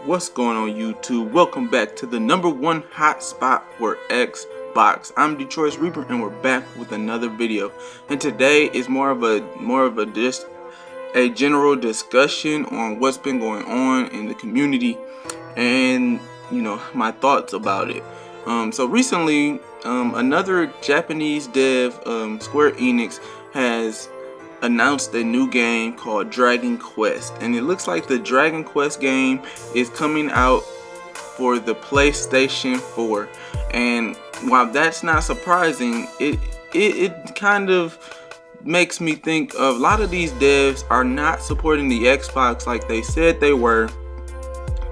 What's going on YouTube? Welcome back to the #1 hotspot for Xbox. I'm Detroit's Reaper and we're back with another video. And today is more of a just a general discussion on what's been going on in the community and my thoughts about it. So recently another Japanese dev, Square Enix, has announced a new game called Dragon Quest, and it looks like the Dragon Quest game is coming out for the PlayStation 4. And while that's not surprising, it kind of makes me think of a lot of these devs are not supporting the Xbox like they said they were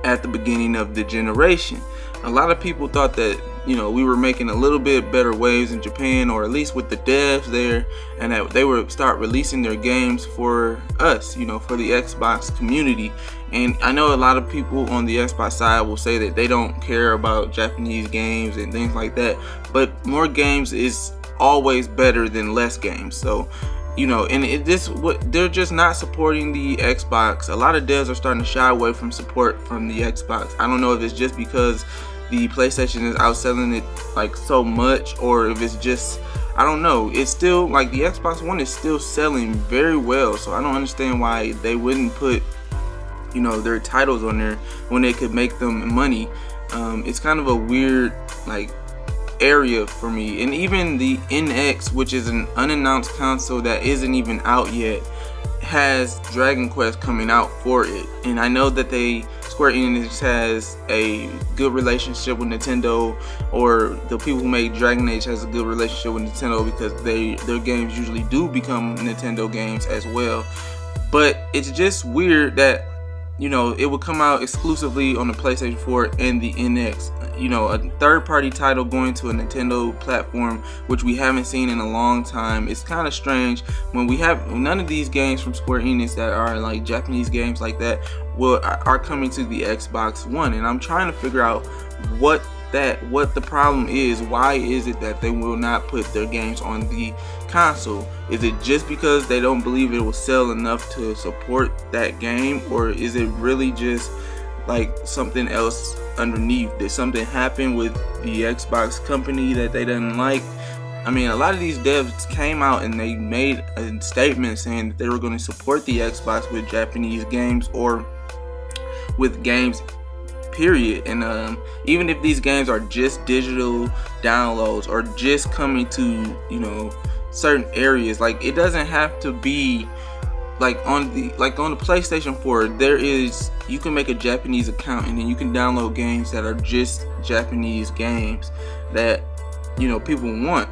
at the beginning of the generation. A lot of people thought that we were making a little bit better waves in Japan, or at least with the devs there, and that they would start releasing their games for us, for the Xbox community. And I know a lot of people on the Xbox side will say that they don't care about Japanese games and things like that, but more games is always better than less games. So they're just not supporting the Xbox. A lot of devs are starting to shy away from support from the Xbox. I don't know if it's just because the PlayStation is outselling it like so much, or if it's just, I don't know. It's still like the Xbox One is still selling very well, so I don't understand why they wouldn't put their titles on there when they could make them money. It's kind of a weird area for me. And even the NX, which is an unannounced console that isn't even out yet, has Dragon Quest coming out for it. And I know that Square Enix has a good relationship with Nintendo, or the people who make Dragon Age has a good relationship with Nintendo, because their games usually do become Nintendo games as well. But it's just weird that it would come out exclusively on the PlayStation 4 and the NX. A third-party title going to a Nintendo platform, which we haven't seen in a long time. It's kind of strange when we have none of these games from Square Enix that are like Japanese games like that are coming to the Xbox One. And I'm trying to figure out what the problem is. Why is it that they will not put their games on the console? Is it just because they don't believe it will sell enough to support that game, or is it really just like something else underneath? Did something happen with the Xbox company that they didn't like? I mean, a lot of these devs came out and they made a statement saying that they were going to support the Xbox with Japanese games, or with games period. And even if these games are just digital downloads or just coming to certain areas, like it doesn't have to be like on the PlayStation 4. You can make a Japanese account and then you can download games that are just Japanese games that people want.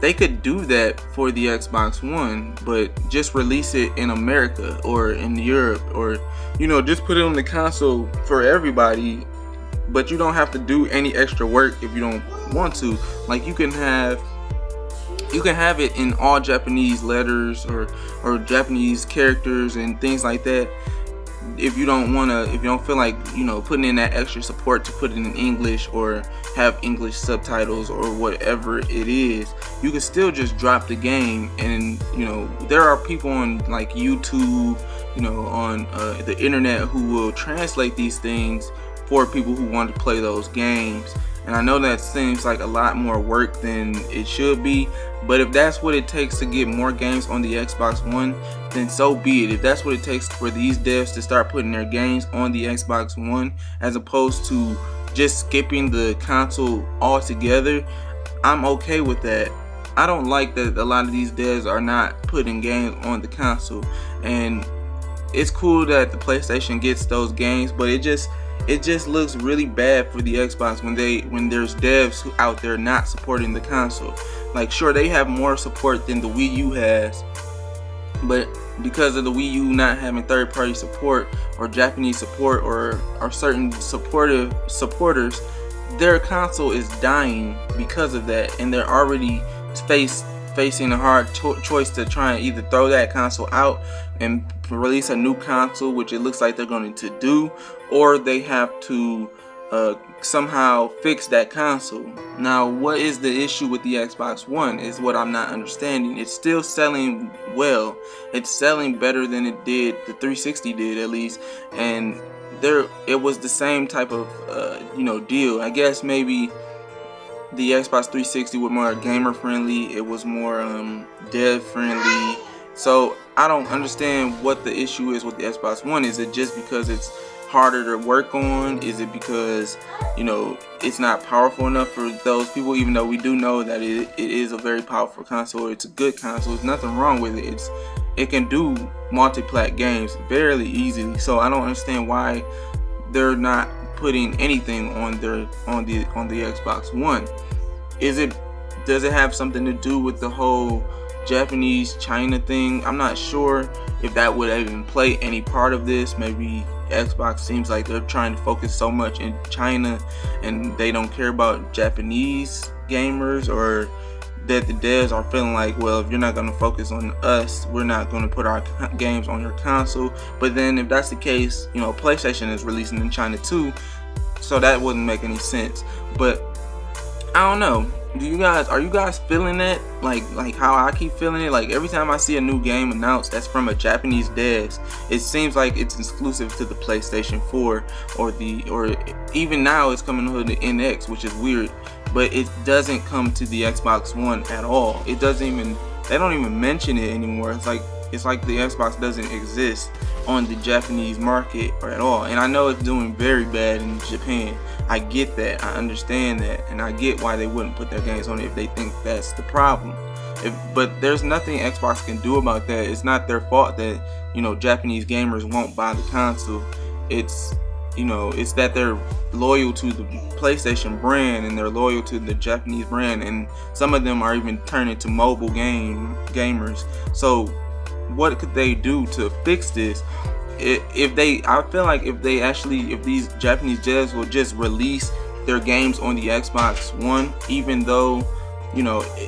They could do that for the Xbox One, but just release it in America or in Europe, or just put it on the console for everybody. But you don't have to do any extra work if you don't want to. Like you can have it in all Japanese letters or Japanese characters and things like that. If you don't feel like putting in that extra support to put it in English or have English subtitles or whatever it is, you can still just drop the game. And there are people on like YouTube, on the internet, who will translate these things for people who want to play those games. And I know that seems like a lot more work than it should be, but if that's what it takes to get more games on the Xbox One, then so be it. If that's what it takes for these devs to start putting their games on the Xbox One, as opposed to just skipping the console altogether, I'm okay with that. I don't like that a lot of these devs are not putting games on the console. And it's cool that the PlayStation gets those games, but it just looks really bad for the Xbox when there's devs out there not supporting the console. Like, sure, they have more support than the Wii U has, but because of the Wii U not having third-party support or Japanese support or certain supporters, their console is dying because of that, and they're already facing a hard choice to try and either throw that console out and release a new console, which it looks like they're going to do, or they have to somehow fix that console. Now, what is the issue with the Xbox One is what I'm not understanding. It's still selling well. It's selling better than it did, the 360 did at least, and it was the same type of deal. I guess maybe the Xbox 360 was more gamer friendly. It was more dev friendly. So I don't understand what the issue is with the Xbox One. Is it just because it's harder to work on? Is it because it's not powerful enough for those people? Even though we do know that it is a very powerful console, it's a good console. There's nothing wrong with it. It can do multi-plat games fairly easily. So I don't understand why they're not putting anything on the Xbox One. Does it have something to do with the whole Japanese China thing? I'm not sure if that would even play any part of this. Maybe Xbox seems like they're trying to focus so much in China and they don't care about Japanese gamers, or that the devs are feeling like, well, if you're not going to focus on us, we're not going to put our games on your console. But then if that's the case, PlayStation is releasing in China too, so that wouldn't make any sense. But I don't know. Are you guys feeling that? Like how I keep feeling it? Like every time I see a new game announced that's from a Japanese devs, it seems like it's exclusive to the PlayStation 4 or even now it's coming to the NX, which is weird. But it doesn't come to the Xbox One at all. They don't even mention it anymore. It's like the Xbox doesn't exist on the Japanese market or at all. And I know it's doing very bad in Japan. I get that, I understand that, and I get why they wouldn't put their games on it if they think that's the problem. But there's nothing Xbox can do about that. It's not their fault that Japanese gamers won't buy the console. It's that they're loyal to the PlayStation brand and they're loyal to the Japanese brand, and some of them are even turning to mobile gamers. So what could they do to fix this? I feel like if these Japanese devs will just release their games on the Xbox One, even though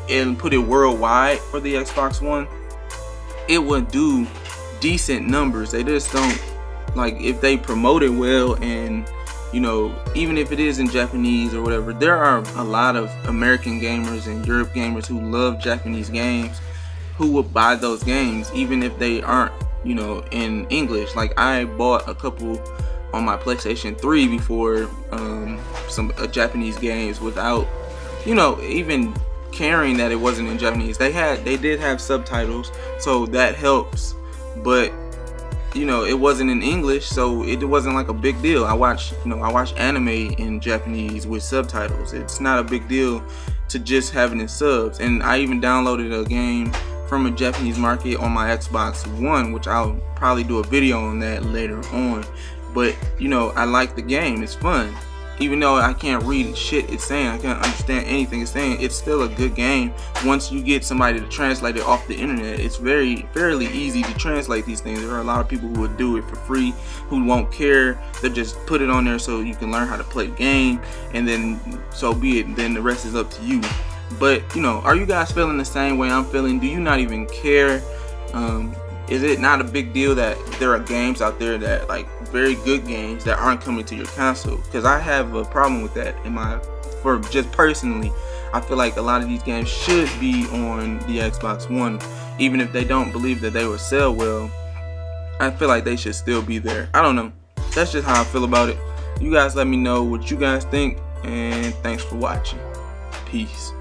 and put it worldwide for the Xbox One, it would do decent numbers. They just don't, if they promote it well, and even if it is in Japanese or whatever, there are a lot of American gamers and Europe gamers who love Japanese games who would buy those games even if they aren't in English. Like I bought a couple on my PlayStation 3 before, some Japanese games without even caring that it wasn't in Japanese. They did have subtitles, so that helps, but it wasn't in English, so it wasn't like a big deal. I watch anime in Japanese with subtitles. It's not a big deal to just having it subs. And I even downloaded a game from a Japanese market on my Xbox One, which I'll probably do a video on that later on. But I like the game. It's fun. Even though I can't read shit it's saying, I can't understand anything it's saying, it's still a good game once you get somebody to translate it off the internet. It's fairly easy to translate these things. There are a lot of people who would do it for free, who won't care. They'll just put it on there so you can learn how to play the game, and then so be it. Then the rest is up to you. But are you guys feeling the same way I'm feeling? Do you not even care? Is it not a big deal that there are games out there that, like, very good games that aren't coming to your console? Because I have a problem with that for just personally. I feel like a lot of these games should be on the Xbox One, even if they don't believe that they will sell well. I feel like they should still be there. I don't know. That's just how I feel about it. You guys let me know what you guys think, and thanks for watching. Peace.